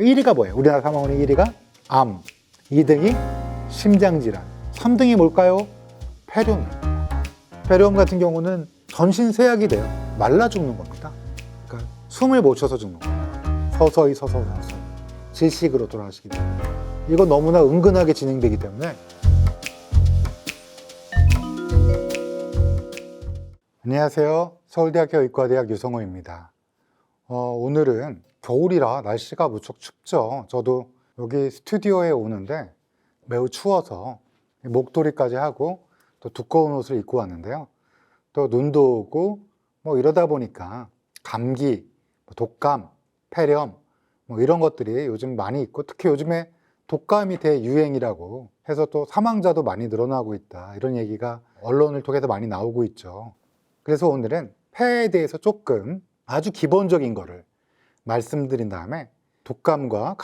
1위가 뭐예요? 우리나라 사망원의 1위가 암, 2등이 심장질환, 3등이 뭘까요? 폐렴입니다. 폐렴 같은 경우는 전신 쇠약이 돼요. 말라 죽는 겁니다. 그러니까 숨을 못 쉬어서 죽는 거예요. 서서히 질식으로 돌아가시게 됩니다. 이거 너무나 은근하게 진행되기 때문에. 안녕하세요. 서울대학교 의과대학 유성호입니다. 오늘은 겨울이라 날씨가 무척 춥죠. 저도 여기 스튜디오에 오는데 매우 추워서 목도리까지 하고 또 두꺼운 옷을 입고 왔는데요. 또 눈도 오고 뭐 이러다 보니까 감기, 독감, 폐렴 뭐 이런 것들이 요즘 많이 있고, 특히 요즘에 독감이 대유행이라고 해서 또 사망자도 많이 늘어나고 있다, 이런 얘기가 언론을 통해서 많이 나오고 있죠. 그래서 오늘은 폐에 대해서 조금 아주 기본적인 거를 말씀드린 다음에 독감과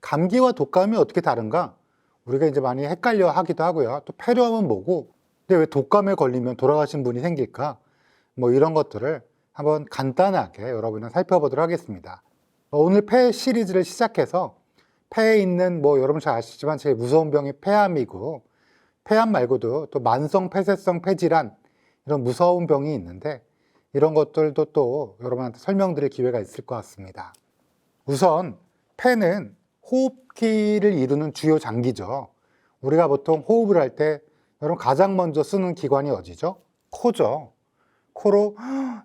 감기와 독감이 어떻게 다른가, 우리가 이제 많이 헷갈려 하기도 하고요. 또 폐렴은 뭐고, 근데 왜 독감에 걸리면 돌아가신 분이 생길까, 뭐 이런 것들을 한번 간단하게 여러분은 살펴보도록 하겠습니다. 오늘 폐 시리즈를 시작해서 폐에 있는 여러분 잘 아시지만 제일 무서운 병이 폐암이고, 폐암 말고도 또 만성 폐쇄성 폐질환, 이런 무서운 병이 있는데 이런 것들도 또 여러분한테 설명드릴 기회가 있을 것 같습니다. 우선 폐는 호흡기를 이루는 주요 장기죠. 우리가 보통 호흡을 할 때 여러분 가장 먼저 쓰는 기관이 어디죠? 코죠. 코로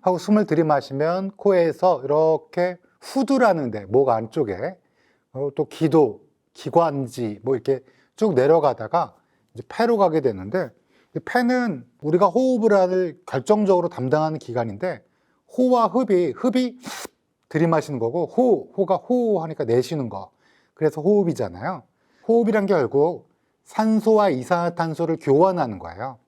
하고 숨을 들이마시면 코에서 이렇게 후두라는 데, 목 안쪽에 또 기도, 기관지 이렇게 쭉 내려가다가 이제 폐로 가게 되는데, 폐는 우리가 호흡을 할 결정적으로 담당하는 기관인데, 호와 흡이 들이마시는 거고, 호가 호 하니까 내쉬는 거, 그래서 호흡이잖아요. 호흡이란 게 결국 산소와 이산화탄소를 교환하는 거예요.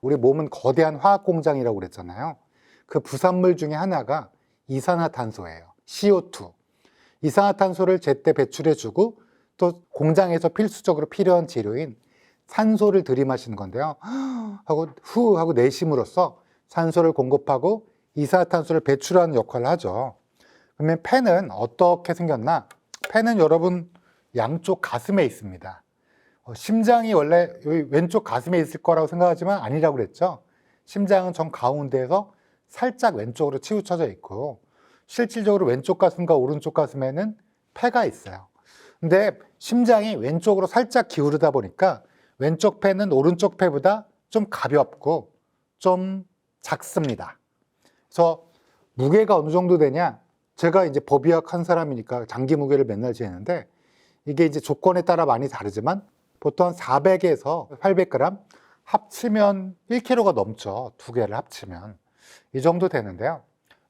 우리 몸은 거대한 화학 공장이라고 그랬잖아요. 그 부산물 중에 하나가 이산화탄소예요. CO2. 이산화탄소를 제때 배출해주고 또 공장에서 필수적으로 필요한 재료인 산소를 들이마시는 건데요. 하고 후 하고 내쉼으로써 산소를 공급하고 이산화탄소를 배출하는 역할을 하죠. 그러면 폐는 어떻게 생겼나? 폐는 여러분 양쪽 가슴에 있습니다. 심장이 원래 여기 왼쪽 가슴에 있을 거라고 생각하지만 아니라고 그랬죠. 심장은 정 가운데에서 살짝 왼쪽으로 치우쳐져 있고, 실질적으로 왼쪽 가슴과 오른쪽 가슴에는 폐가 있어요. 근데 심장이 왼쪽으로 살짝 기울이다 보니까 왼쪽 폐는 오른쪽 폐보다 좀 가볍고 좀 작습니다. 그래서 무게가 어느 정도 되냐? 제가 이제 법의학 한 사람이니까 장기 무게를 맨날 재는데, 이게 이제 조건에 따라 많이 다르지만 보통 400에서 800g, 합치면 1kg가 넘죠. 두 개를 합치면 이 정도 되는데요.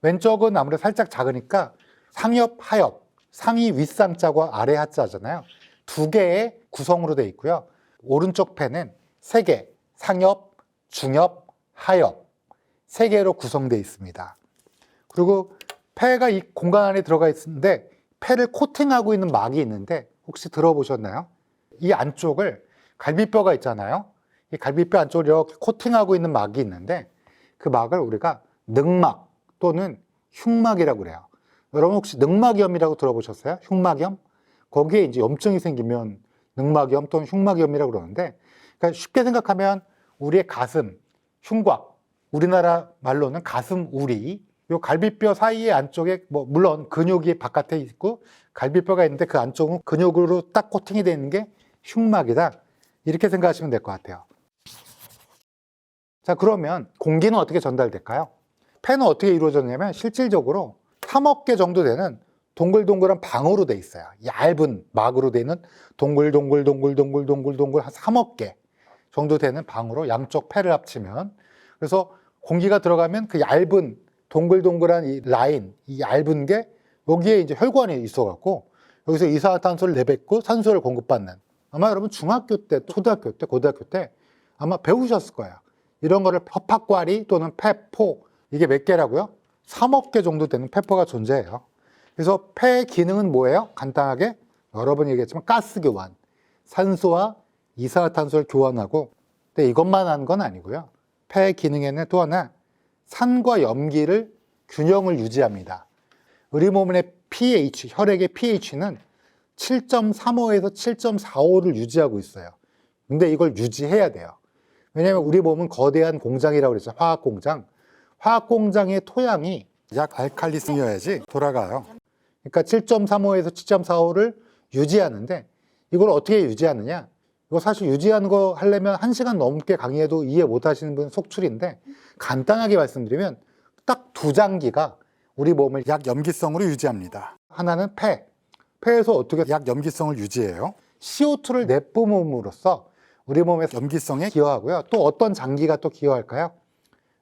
왼쪽은 아무래도 살짝 작으니까 상엽, 하엽, 상이 윗상자와 아래 하자잖아요. 두 개의 구성으로 되어 있고요. 오른쪽 폐는 3개, 상엽, 중엽, 하엽 3개로 구성되어 있습니다. 그리고 폐가 이 공간 안에 들어가 있는데, 폐를 코팅하고 있는 막이 있는데 혹시 들어보셨나요? 이 안쪽을 갈비뼈가 있잖아요. 이 갈비뼈 안쪽을 이렇게 코팅하고 있는 막이 있는데, 그 막을 우리가 늑막 또는 흉막이라고 그래요. 여러분 혹시 늑막염이라고 들어보셨어요? 흉막염? 거기에 이제 염증이 생기면 늑막염 또는 흉막염이라고 그러는데, 그러니까 쉽게 생각하면 우리의 가슴, 흉곽, 우리나라 말로는 가슴 우리, 요 갈비뼈 사이의 안쪽에 물론 근육이 바깥에 있고 갈비뼈가 있는데 그 안쪽은 근육으로 딱 코팅이 되어 있는 게 흉막이다, 이렇게 생각하시면 될 것 같아요. 자, 그러면 공기는 어떻게 전달될까요? 폐는 어떻게 이루어졌냐면 실질적으로 3억 개 정도 되는 동글동글한 방으로 돼 있어요. 얇은 막으로 되는 동글동글 한 3억 개 정도 되는 방으로 양쪽 폐를 합치면, 그래서 공기가 들어가면 그 얇은 동글동글한 이 라인, 이 얇은 게 여기에 이제 혈관이 있어갖고 여기서 이산화탄소를 내뱉고 산소를 공급받는, 아마 여러분 중학교 때, 초등학교 때, 고등학교 때 아마 배우셨을 거예요. 이런 거를 허파과리 또는 폐포, 이게 몇 개라고요? 3억 개 정도 되는 폐포가 존재해요. 그래서 폐의 기능은 뭐예요? 간단하게 여러분이 얘기했지만 가스 교환, 산소와 이산화탄소를 교환하고, 근데 이것만 하는 건 아니고요. 폐의 기능에는 또 하나 산과 염기를 균형을 유지합니다. 우리 몸의 pH, 혈액의 pH는 7.35에서 7.45를 유지하고 있어요. 근데 이걸 유지해야 돼요. 왜냐하면 우리 몸은 거대한 공장이라고 그랬죠. 화학 공장. 화학 공장의 토양이 약 알칼리성이어야지 돌아가요. 그러니까 7.35에서 7.45를 유지하는데 이걸 어떻게 유지하느냐? 이거 사실 유지하는 거 하려면 1시간 넘게 강의해도 이해 못 하시는 분 속출인데 간단하게 말씀드리면 딱 두 장기가 우리 몸을 약 염기성으로 유지합니다. 하나는 폐. 폐에서 어떻게 약 염기성을 유지해요? CO2를 내뿜음으로써 우리 몸의 염기성에 기여하고요. 또 어떤 장기가 또 기여할까요?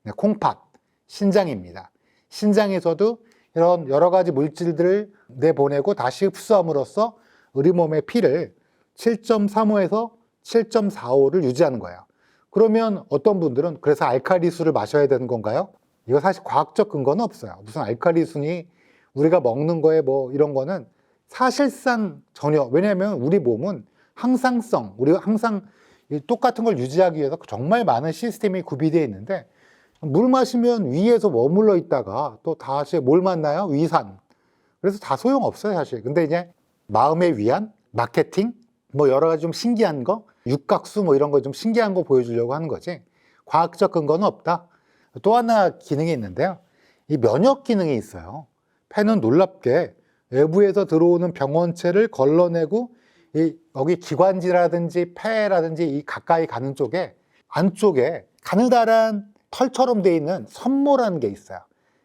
네, 콩팥, 신장입니다. 신장에서도 이런 여러 가지 물질들을 내보내고 다시 흡수함으로써 우리 몸의 피를 7.35에서 7.45를 유지하는 거예요. 그러면 어떤 분들은 그래서 알칼리수를 마셔야 되는 건가요? 이거 사실 과학적 근거는 없어요. 무슨 알칼리수니 우리가 먹는 거에 뭐 이런 거는 사실상 전혀. 왜냐하면 우리 몸은 항상성, 우리가 항상 똑같은 걸 유지하기 위해서 정말 많은 시스템이 구비되어 있는데 물 마시면 위에서 머물러 있다가 또 다시 뭘 만나요? 위산. 그래서 다 소용없어요, 사실. 근데 이제 마음의 위안, 마케팅, 뭐 여러 가지 좀 신기한 거, 육각수 뭐 이런 거 좀 신기한 거 보여주려고 하는 거지. 과학적 근거는 없다. 또 하나 기능이 있는데요. 이 면역 기능이 있어요. 폐는 놀랍게 외부에서 들어오는 병원체를 걸러내고 여기 기관지라든지 폐라든지 이 가까이 가는 쪽에 안쪽에 가느다란 털처럼 돼 있는 섬모라는 게 있어요.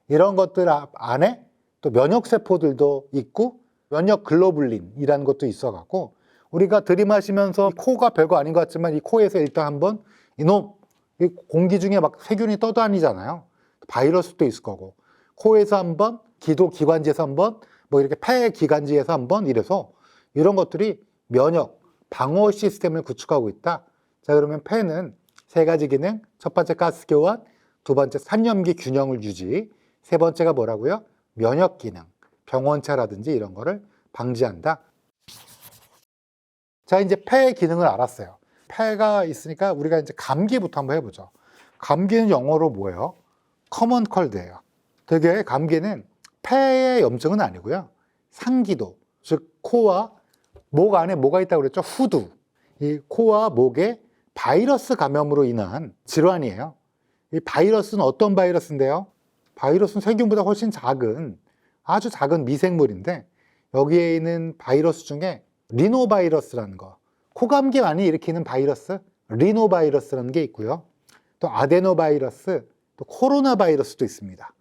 이런 것들 안에 또 면역세포들도 있고 면역 글로불린이라는 것도 있어갖고 우리가 들이마시면서 코가 별거 아닌 것 같지만 이 코에서 일단 한번 이놈 이 공기 중에 막 세균이 떠다니잖아요. 바이러스도 있을 거고 코에서 한번 기도 기관지에서 한번 뭐 이렇게 폐 기관지에서 한번 이래서 이런 것들이 면역 방어 시스템을 구축하고 있다. 자, 그러면 폐는 세 가지 기능. 첫 번째 가스 교환, 두 번째 산염기 균형을 유지, 세 번째가 뭐라고요? 면역 기능, 병원체라든지 이런 거를 방지한다. 자, 이제 폐의 기능을 알았어요. 폐가 있으니까 우리가 이제 감기부터 한번 해보죠. 감기는 영어로 뭐예요? 커먼 컬드예요. 되게 감기는 폐의 염증은 아니고요. 상기도, 즉 코와 목 안에 뭐가 있다고 그랬죠? 후두. 이 코와 목에 바이러스 감염으로 인한 질환이에요. 이 바이러스는 어떤 바이러스인데요? 바이러스는 세균보다 훨씬 작은 아주 작은 미생물인데 여기에 있는 바이러스 중에 리노바이러스라는 거, 코감기 많이 일으키는 바이러스 리노바이러스라는 게 있고요. 또 아데노바이러스, 또 코로나 바이러스도 있습니다.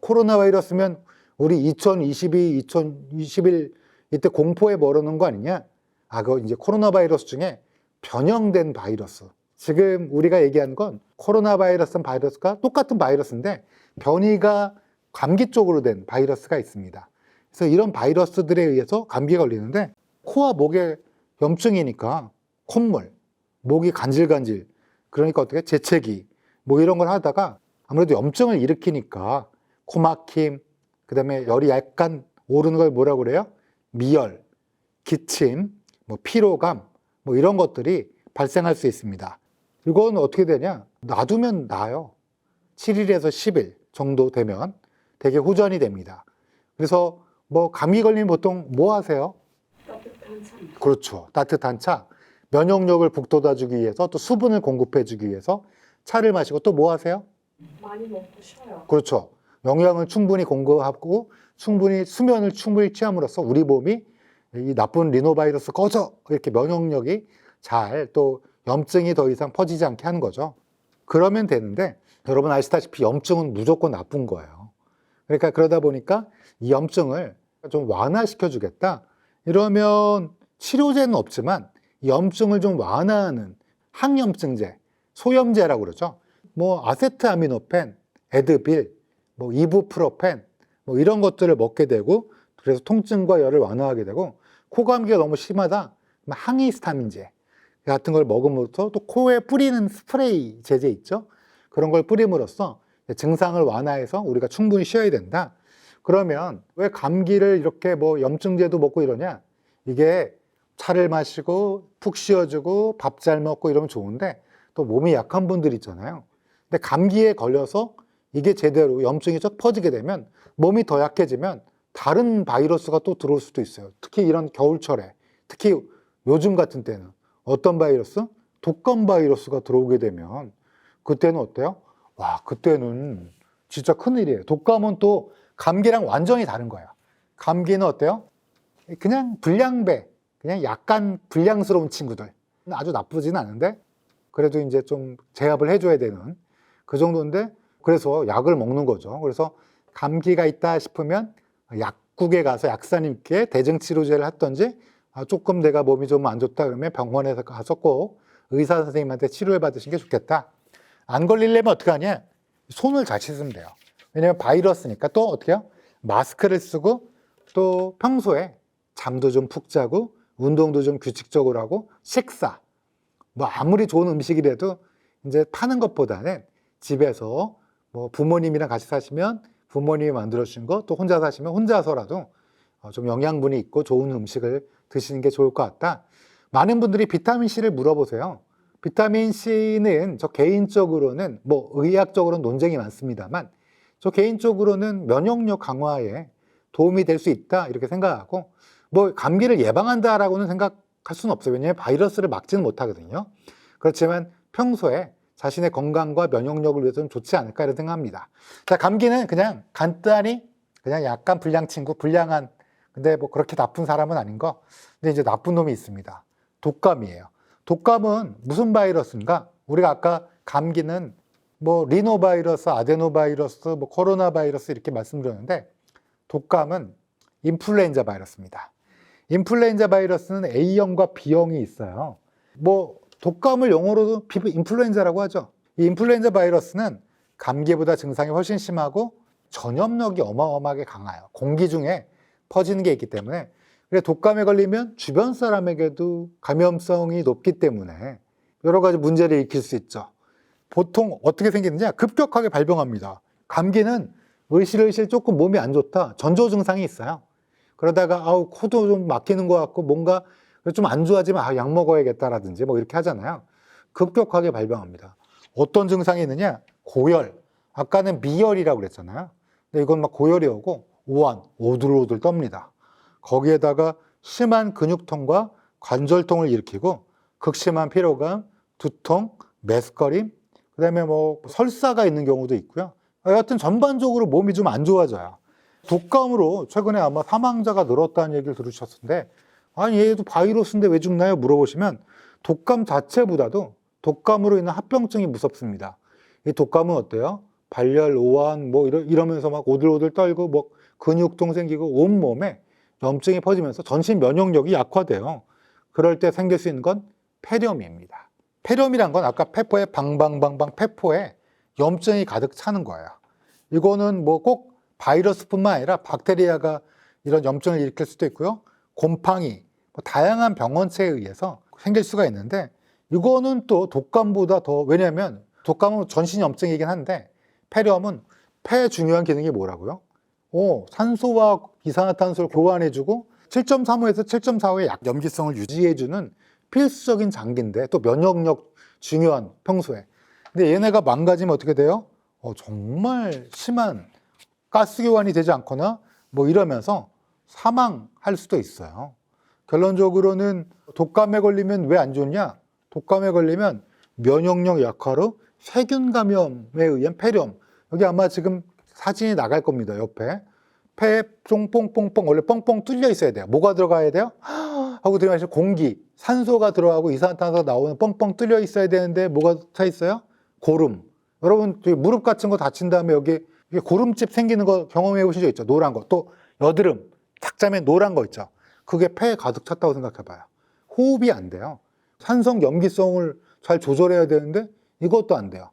코로나 바이러스면 우리 2022, 2021 이때 공포에 모르는 거 아니냐? 그거 이제 코로나 바이러스 중에 변형된 바이러스. 지금 우리가 얘기하는 건 코로나 바이러스가 똑같은 바이러스인데 변이가 감기 쪽으로 된 바이러스가 있습니다. 그래서 이런 바이러스들에 의해서 감기에 걸리는데 코와 목에 염증이니까 콧물, 목이 간질간질, 그러니까 어떻게 재채기 뭐 이런 걸 하다가 아무래도 염증을 일으키니까 코막힘, 그 다음에 열이 약간 오르는 걸 뭐라고 그래요? 미열, 기침, 뭐 피로감 뭐 이런 것들이 발생할 수 있습니다. 이건 어떻게 되냐? 놔두면 나아요. 7일에서 10일 정도 되면 되게 호전이 됩니다. 그래서 뭐 감기 걸리면 보통 뭐 하세요? 따뜻한 차. 그렇죠. 따뜻한 차. 면역력을 북돋아주기 위해서 또 수분을 공급해주기 위해서 차를 마시고 또 뭐 하세요? 많이 먹고 쉬어요. 그렇죠. 영양을 충분히 공급하고 수면을 충분히 취함으로써 우리 몸이 이 나쁜 리노바이러스 꺼져! 이렇게 면역력이 잘 또 염증이 더 이상 퍼지지 않게 하는 거죠. 그러면 되는데 여러분 아시다시피 염증은 무조건 나쁜 거예요. 그러니까 그러다 보니까 이 염증을 좀 완화시켜 주겠다. 이러면 치료제는 없지만 염증을 좀 완화하는 항염증제, 소염제라고 그러죠. 뭐 아세트아미노펜, 에드빌, 뭐 이부프로펜 뭐 이런 것들을 먹게 되고 그래서 통증과 열을 완화하게 되고 코감기가 너무 심하다. 항히스타민제 같은 걸 먹음으로써 또 코에 뿌리는 스프레이 제제 있죠. 그런 걸 뿌림으로써 증상을 완화해서 우리가 충분히 쉬어야 된다. 그러면 왜 감기를 이렇게 뭐 염증제도 먹고 이러냐? 이게 차를 마시고 푹 쉬어주고 밥 잘 먹고 이러면 좋은데 또 몸이 약한 분들 있잖아요. 근데 감기에 걸려서 이게 제대로 염증이 쫙 퍼지게 되면 몸이 더 약해지면 다른 바이러스가 또 들어올 수도 있어요. 특히 이런 겨울철에, 특히 요즘 같은 때는 어떤 바이러스? 독감 바이러스가 들어오게 되면 그때는 어때요? 와, 그때는 진짜 큰일이에요. 독감은 또 감기랑 완전히 다른 거예요. 감기는 어때요? 그냥 불량배, 그냥 약간 불량스러운 친구들. 아주 나쁘진 않은데 그래도 이제 좀 제압을 해줘야 되는 그 정도인데 그래서 약을 먹는 거죠. 그래서 감기가 있다 싶으면 약국에 가서 약사님께 대증치료제를 했던지 조금 내가 몸이 좀 안 좋다 그러면 병원에 가서 꼭 의사 선생님한테 치료를 받으시는 게 좋겠다. 안 걸리려면 어떻게 하냐? 손을 잘 씻으면 돼요. 왜냐면 바이러스니까 또 어떻게 해요? 마스크를 쓰고 또 평소에 잠도 좀 푹 자고 운동도 좀 규칙적으로 하고 식사. 뭐 아무리 좋은 음식이라도 이제 파는 것보다는 집에서 뭐 부모님이랑 같이 사시면 부모님이 만들어주신 거 또 혼자 사시면 혼자서라도 좀 영양분이 있고 좋은 음식을 드시는 게 좋을 것 같다. 많은 분들이 비타민C를 물어보세요. 비타민C는 저 개인적으로는 뭐 의학적으로는 논쟁이 많습니다만 저 개인적으로는 면역력 강화에 도움이 될 수 있다 이렇게 생각하고 뭐 감기를 예방한다라고는 생각할 수는 없어요. 왜냐하면 바이러스를 막지는 못하거든요. 그렇지만 평소에 자신의 건강과 면역력을 위해서는 좋지 않을까 이런 생각합니다. 자, 감기는 그냥 간단히 그냥 약간 불량 친구, 불량한 근데 뭐 그렇게 나쁜 사람은 아닌 거. 근데 이제 나쁜 놈이 있습니다. 독감이에요. 독감은 무슨 바이러스인가? 우리가 아까 감기는 뭐 리노바이러스, 아데노바이러스, 뭐 코로나 바이러스 이렇게 말씀드렸는데 독감은 인플루엔자 바이러스입니다. 인플루엔자 바이러스는 A형과 B형이 있어요. 뭐 독감을 영어로도 인플루엔자라고 하죠. 이 인플루엔자 바이러스는 감기보다 증상이 훨씬 심하고 전염력이 어마어마하게 강해요. 공기 중에 퍼지는 게 있기 때문에 그래서 독감에 걸리면 주변 사람에게도 감염성이 높기 때문에 여러 가지 문제를 일으킬 수 있죠. 보통 어떻게 생기느냐? 급격하게 발병합니다. 감기는 으실으실 조금 몸이 안 좋다. 전조 증상이 있어요. 그러다가 코도 좀 막히는 것 같고 뭔가 좀 안 좋아지면 약 먹어야겠다라든지 뭐 이렇게 하잖아요. 급격하게 발병합니다. 어떤 증상이 있느냐? 고열. 아까는 미열이라고 그랬잖아요. 근데 이건 막 고열이 오고 오한, 오들오들 떱니다. 거기에다가 심한 근육통과 관절통을 일으키고 극심한 피로감, 두통, 메스꺼림, 그다음에 뭐 설사가 있는 경우도 있고요. 여하튼 전반적으로 몸이 좀 안 좋아져요. 독감으로 최근에 아마 사망자가 늘었다는 얘기를 들으셨는데 아니 얘도 바이러스인데 왜 죽나요? 물어보시면 독감 자체보다도 독감으로 인한 합병증이 무섭습니다. 이 독감은 어때요? 발열, 오한 뭐 이러면서 막 오들오들 떨고 뭐 근육통 생기고 온몸에 염증이 퍼지면서 전신 면역력이 약화돼요. 그럴 때 생길 수 있는 건 폐렴입니다. 폐렴이란 건 아까 폐포에 방방방방 폐포에 염증이 가득 차는 거예요. 이거는 뭐 꼭 바이러스뿐만 아니라 박테리아가 이런 염증을 일으킬 수도 있고요. 곰팡이, 뭐 다양한 병원체에 의해서 생길 수가 있는데 이거는 또 독감보다 더 왜냐하면 독감은 전신 염증이긴 한데 폐렴은 폐의 중요한 기능이 뭐라고요? 산소와 이산화탄소를 교환해주고 7.35에서 7.45의 약 염기성을 유지해주는 필수적인 장기인데 또 면역력 중요한 평소에. 근데 얘네가 망가지면 어떻게 돼요? 정말 심한 가스 교환이 되지 않거나 뭐 이러면서 사망할 수도 있어요. 결론적으로는 독감에 걸리면 왜 안 좋냐? 독감에 걸리면 면역력 약화로 세균 감염에 의한 폐렴. 여기 아마 지금 사진이 나갈 겁니다. 옆에. 폐에 쫑뽕뽕뽕 원래 뻥뻥 뚫려 있어야 돼요. 뭐가 들어가야 돼요? 하고 들어가시면 공기, 산소가 들어가고 이산화탄소가 나오는 뻥뻥 뚫려 있어야 되는데 뭐가 차 있어요? 고름. 여러분 무릎 같은 거 다친 다음에 여기 고름집 생기는 거 경험해 보신 적 있죠? 노란 거. 또 여드름 탁 짜면 노란 거 있죠? 그게 폐에 가득 찼다고 생각해 봐요. 호흡이 안 돼요. 산성 염기성을 잘 조절해야 되는데 이것도 안 돼요.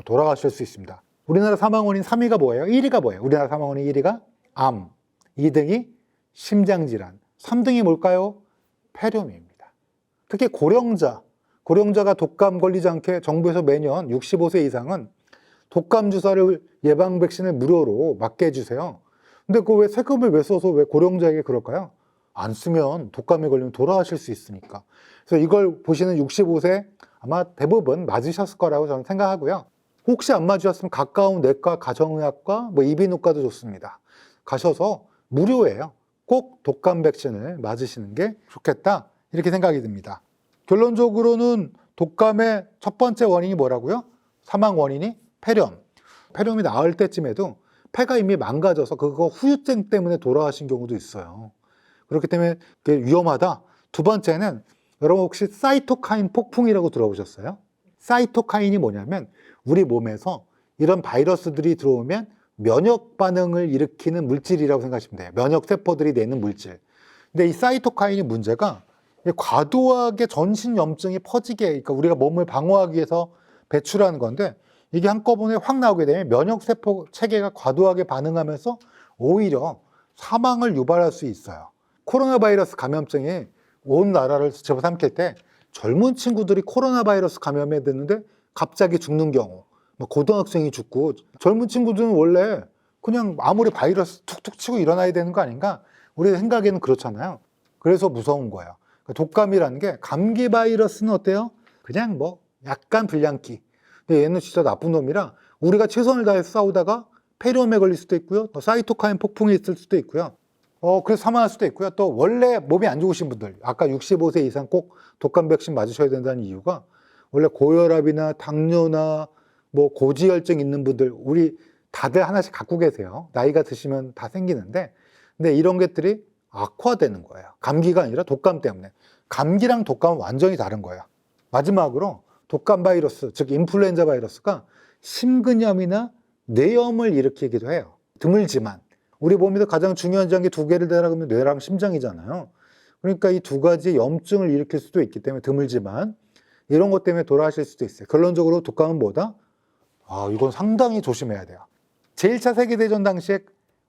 돌아가실 수 있습니다. 우리나라 사망 원인 3위가 뭐예요? 1위가 뭐예요? 우리나라 사망 원인 1위가 암, 2등이 심장질환, 3등이 뭘까요? 폐렴입니다. 특히 고령자가 독감 걸리지 않게 정부에서 매년 65세 이상은 독감 주사를 예방 백신을 무료로 맞게 해주세요. 근데 그 왜 세금을 왜 써서 왜 고령자에게 그럴까요? 안 쓰면 독감에 걸리면 돌아가실 수 있으니까. 그래서 이걸 보시는 65세 아마 대부분 맞으셨을 거라고 저는 생각하고요. 혹시 안 맞으셨으면 가까운 내과, 가정의학과, 뭐 이비인후과도 좋습니다. 가셔서 무료예요. 꼭 독감 백신을 맞으시는 게 좋겠다. 이렇게 생각이 듭니다. 결론적으로는 독감의 첫 번째 원인이 뭐라고요? 사망 원인이 폐렴. 폐렴이 나을 때쯤에도 폐가 이미 망가져서 그거 후유증 때문에 돌아가신 경우도 있어요. 그렇기 때문에 그게 위험하다. 두 번째는 여러분 혹시 사이토카인 폭풍이라고 들어보셨어요? 사이토카인이 뭐냐면 우리 몸에서 이런 바이러스들이 들어오면 면역 반응을 일으키는 물질이라고 생각하시면 돼요. 면역 세포들이 내는 물질. 근데 이 사이토카인이 문제가 과도하게 전신 염증이 퍼지게, 그러니까 우리가 몸을 방어하기 위해서 배출하는 건데 이게 한꺼번에 확 나오게 되면 면역 세포 체계가 과도하게 반응하면서 오히려 사망을 유발할 수 있어요. 코로나 바이러스 감염증이 온 나라를 집어삼킬 때 젊은 친구들이 코로나 바이러스 감염에 됐는데 갑자기 죽는 경우, 뭐 고등학생이 죽고, 젊은 친구들은 원래 그냥 아무리 바이러스 툭툭 치고 일어나야 되는 거 아닌가? 우리 생각에는 그렇잖아요. 그래서 무서운 거예요. 독감이라는 게, 감기 바이러스는 어때요? 그냥 뭐 약간 불량기. 근데 얘는 진짜 나쁜 놈이라 우리가 최선을 다해서 싸우다가 폐렴에 걸릴 수도 있고요. 또 사이토카인 폭풍이 있을 수도 있고요. 그래서 사망할 수도 있고요. 또 원래 몸이 안 좋으신 분들, 아까 65세 이상 꼭 독감 백신 맞으셔야 된다는 이유가, 원래 고혈압이나 당뇨나 뭐 고지혈증 있는 분들, 우리 다들 하나씩 갖고 계세요. 나이가 드시면 다 생기는데, 근데 이런 것들이 악화되는 거예요. 감기가 아니라 독감 때문에. 감기랑 독감은 완전히 다른 거예요. 마지막으로 독감 바이러스, 즉 인플루엔자 바이러스가 심근염이나 뇌염을 일으키기도 해요. 드물지만 우리 몸에서 가장 중요한 장기 두 개를 대라면 뇌랑 심장이잖아요. 그러니까 이 두 가지 염증을 일으킬 수도 있기 때문에 드물지만 이런 것 때문에 돌아가실 수도 있어요. 결론적으로 독감은 뭐다? 이건 상당히 조심해야 돼요. 제1차 세계대전 당시에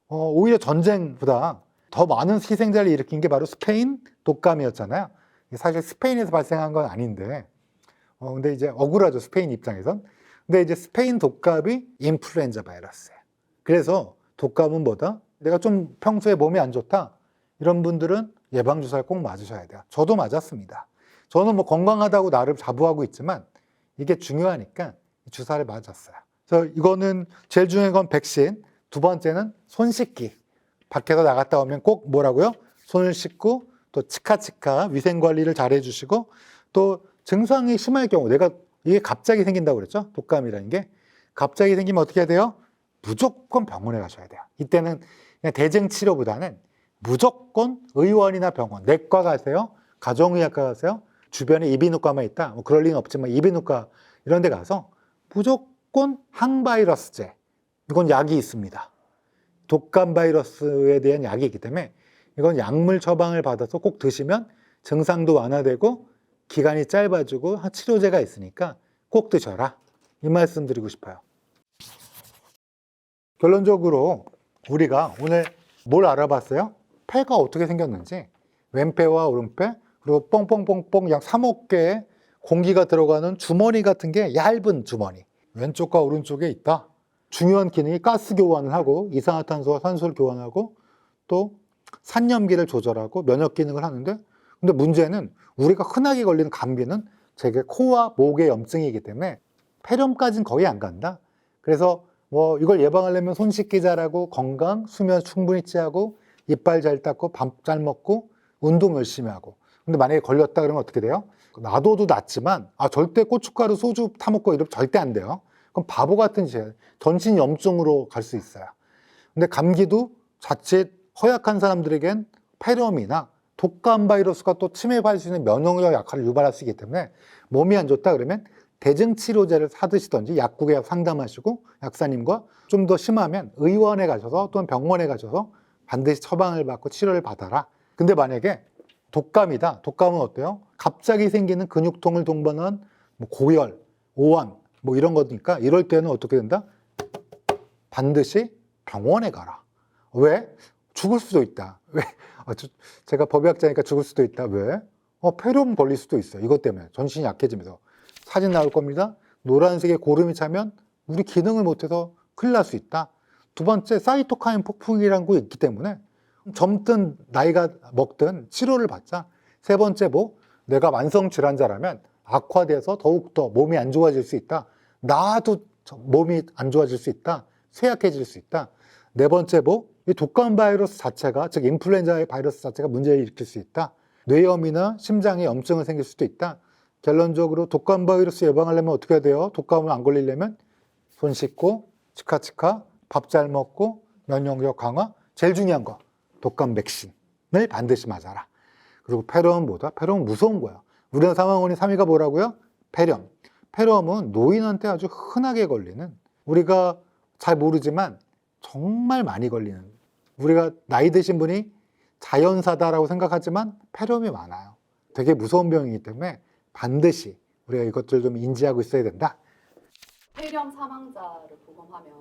오히려 전쟁보다 더 많은 희생자를 일으킨 게 바로 스페인 독감이었잖아요. 사실 스페인에서 발생한 건 아닌데, 근데 이제 억울하죠, 스페인 입장에선. 근데 이제 스페인 독감이 인플루엔자 바이러스예요. 그래서 독감은 뭐다? 내가 좀 평소에 몸이 안 좋다, 이런 분들은 예방주사를 꼭 맞으셔야 돼요. 저도 맞았습니다. 저는 뭐 건강하다고 나를 자부하고 있지만 이게 중요하니까 주사를 맞았어요. 그래서 이거는 제일 중요한 건 백신. 두 번째는 손 씻기. 밖에서 나갔다 오면 꼭 뭐라고요? 손을 씻고 또 치카치카 위생 관리를 잘 해주시고, 또 증상이 심할 경우, 내가 이게 갑자기 생긴다고 그랬죠? 독감이라는 게 갑자기 생기면 어떻게 해야 돼요? 무조건 병원에 가셔야 돼요. 이때는 그냥 대증 치료보다는 무조건 의원이나 병원, 내과 가세요, 가정의학과 가세요, 주변에 이비인후과만 있다, 뭐 그럴 리는 없지만 이비인후과 이런 데 가서 무조건 항바이러스제, 이건 약이 있습니다. 독감 바이러스에 대한 약이 있기 때문에 이건 약물 처방을 받아서 꼭 드시면 증상도 완화되고 기간이 짧아지고 치료제가 있으니까 꼭 드셔라, 이 말씀 드리고 싶어요. 결론적으로 우리가 오늘 뭘 알아봤어요? 폐가 어떻게 생겼는지, 왼폐와 오른폐, 그리고 뽕뽕뽕뽕 약 3억 개의 공기가 들어가는 주머니 같은 게, 얇은 주머니, 왼쪽과 오른쪽에 있다. 중요한 기능이 가스 교환을 하고 이산화탄소와 산소를 교환하고 또 산염기를 조절하고 면역 기능을 하는데, 근데 문제는 우리가 흔하게 걸리는 감기는 제게 코와 목의 염증이기 때문에 폐렴까지는 거의 안 간다. 그래서 뭐 이걸 예방하려면 손 씻기 잘하고 건강, 수면 충분히 취하고 이빨 잘 닦고 밥 잘 먹고 운동 열심히 하고. 근데 만약에 걸렸다 그러면 어떻게 돼요? 놔둬도 낫지만 절대 고춧가루 소주 타먹고 이러면 절대 안 돼요. 그럼 바보 같은 짓이에요. 전신 염증으로 갈 수 있어요. 근데 감기도 자칫 허약한 사람들에겐 폐렴이나 독감 바이러스가 또 침입할 수 있는 면역력 약화를 유발할 수 있기 때문에 몸이 안 좋다 그러면 대증치료제를 사드시던지 약국에 상담하시고 약사님과, 좀 더 심하면 의원에 가셔서 또는 병원에 가셔서 반드시 처방을 받고 치료를 받아라. 근데 만약에 독감이다. 독감은 어때요? 갑자기 생기는 근육통을 동반한 뭐 고열, 오한 뭐 이런 거니까 이럴 때는 어떻게 된다? 반드시 병원에 가라. 왜? 죽을 수도 있다. 왜? 제가 법의학자니까 죽을 수도 있다. 왜? 폐렴 걸릴 수도 있어요. 이것 때문에 전신이 약해지면서. 사진 나올 겁니다. 노란색의 고름이 차면 우리 기능을 못해서 큰일 날 수 있다. 두 번째, 사이토카인 폭풍이라는 거 있기 때문에 젊든 나이가 먹든 치료를 받자. 세 번째, 내가 만성 질환자라면 악화돼서 더욱더 몸이 안 좋아질 수 있다. 나도 몸이 안 좋아질 수 있다. 쇠약해질 수 있다. 네 번째, 이 독감 바이러스 자체가, 즉 인플루엔자의 바이러스 자체가 문제를 일으킬 수 있다. 뇌염이나 심장에 염증이 생길 수도 있다. 결론적으로 독감 바이러스 예방하려면 어떻게 해야 돼요? 독감을 안 걸리려면 손 씻고 치카치카 밥 잘 먹고 면역력 강화, 제일 중요한 거 독감 백신을 반드시 맞아라. 그리고 폐렴보다, 폐렴은 무서운 거야. 우리나라 사망원인 3위가 뭐라고요? 폐렴. 폐렴은 노인한테 아주 흔하게 걸리는, 우리가 잘 모르지만 정말 많이 걸리는, 우리가 나이 드신 분이 자연사다라고 생각하지만 폐렴이 많아요. 되게 무서운 병이기 때문에 반드시 우리가 이것들 좀 인지하고 있어야 된다. 폐렴 사망자를 부검하면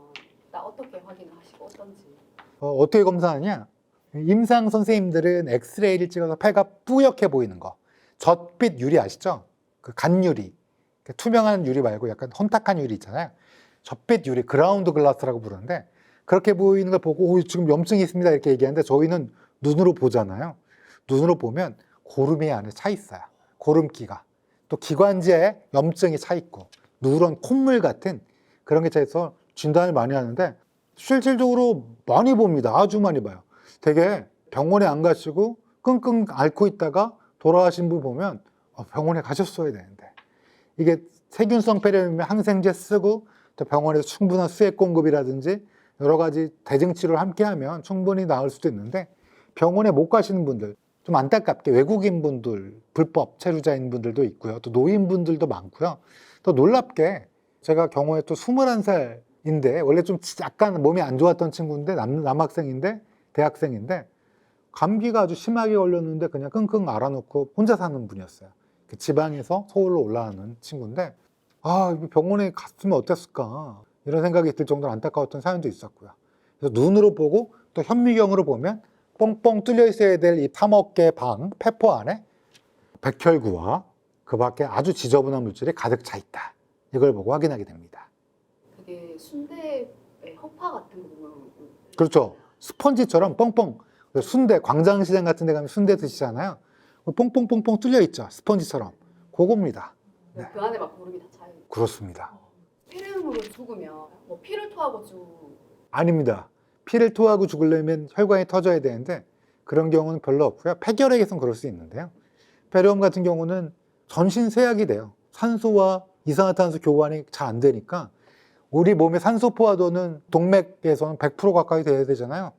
나 어떻게 확인하시고 어떤지. 어떻게 검사하냐? 임상 선생님들은 엑스레이를 찍어서 폐가 뿌옇게 보이는 거. 젖빛 유리 아시죠? 그 간유리. 투명한 유리 말고 약간 혼탁한 유리 있잖아요. 젖빛 유리, 그라운드 글라스라고 부르는데, 그렇게 보이는 걸 보고 오, 지금 염증이 있습니다 이렇게 얘기하는데, 저희는 눈으로 보잖아요. 눈으로 보면 고름이 안에 차 있어요. 고름기가. 또 기관지에 염증이 차 있고 누런 콧물 같은 그런 게 차 있어서 진단을 많이 하는데, 실질적으로 많이 봅니다. 아주 많이 봐요. 되게 병원에 안 가시고 끙끙 앓고 있다가 돌아가신 분 보면 병원에 가셨어야 되는데, 이게 세균성 폐렴이면 항생제 쓰고 또 병원에서 충분한 수액 공급이라든지 여러 가지 대증 치료를 함께 하면 충분히 나을 수도 있는데, 병원에 못 가시는 분들, 좀 안타깝게 외국인 분들, 불법 체류자인 분들도 있고요. 또 노인분들도 많고요. 또 놀랍게 제가 경우에 또 21살인데 원래 좀 약간 몸이 안 좋았던 친구인데, 남학생인데 대학생인데 감기가 아주 심하게 걸렸는데 그냥 끙끙 앓아놓고 혼자 사는 분이었어요. 그 지방에서 서울로 올라가는 친구인데, 이거 병원에 갔으면 어땠을까 이런 생각이 들 정도로 안타까웠던 사연도 있었고요. 그래서 눈으로 보고 또 현미경으로 보면 뻥뻥 뚫려 있어야 될 이 3억 개 방 폐포 안에 백혈구와 그 밖에 아주 지저분한 물질이 가득 차 있다. 이걸 보고 확인하게 됩니다. 그게 순대의 허파 같은 거 보면 그렇죠. 스펀지처럼 뻥뻥. 순대, 광장시장 같은 데 가면 순대 드시잖아요. 뻥뻥뻥뻥 뚫려 있죠. 스펀지처럼. 그겁니다. 네. 그 안에 막 고름이 다 차요. 그렇습니다. 폐렴으로 죽으면 뭐 피를 토하고 아닙니다. 피를 토하고 죽으려면 혈관이 터져야 되는데 그런 경우는 별로 없고요. 폐결핵에서는 그럴 수 있는데요. 폐렴 같은 경우는 전신 쇠약이 돼요. 산소와 이산화탄소 교환이 잘 안 되니까 우리 몸의 산소 포화도는 동맥에서는 100% 가까이 돼야 되잖아요.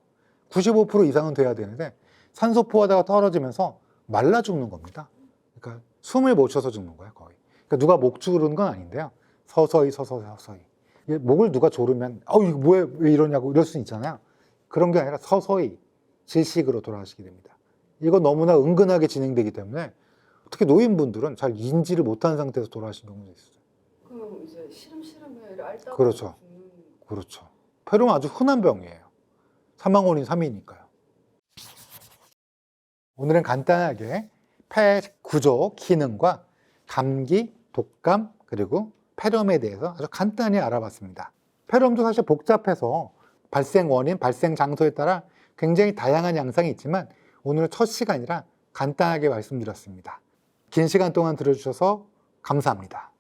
95% 이상은 돼야 되는데 산소 포화도가 떨어지면서 말라 죽는 겁니다. 그러니까 숨을 못 쉬어서 죽는 거예요, 거의. 그러니까 누가 목 조르는 건 아닌데요. 서서히. 목을 누가 조르면 이거 뭐야, 왜 이러냐고 이럴 수 있잖아요. 그런 게 아니라 서서히 질식으로 돌아가시게 됩니다. 이거 너무나 은근하게 진행되기 때문에 특히 노인분들은 잘 인지를 못하는 상태에서 돌아가신 경우도 있어요. 그럼 이제 시름시름을 앓다가 그렇죠. 죽는. 그렇죠. 폐렴은 아주 흔한 병이에요. 사망원인 3위니까요. 오늘은 간단하게 폐 구조, 기능과 감기, 독감, 그리고 폐렴에 대해서 아주 간단히 알아봤습니다. 폐렴도 사실 복잡해서 발생 원인, 발생 장소에 따라 굉장히 다양한 양상이 있지만 오늘 첫 시간이라 간단하게 말씀드렸습니다. 긴 시간 동안 들어주셔서 감사합니다.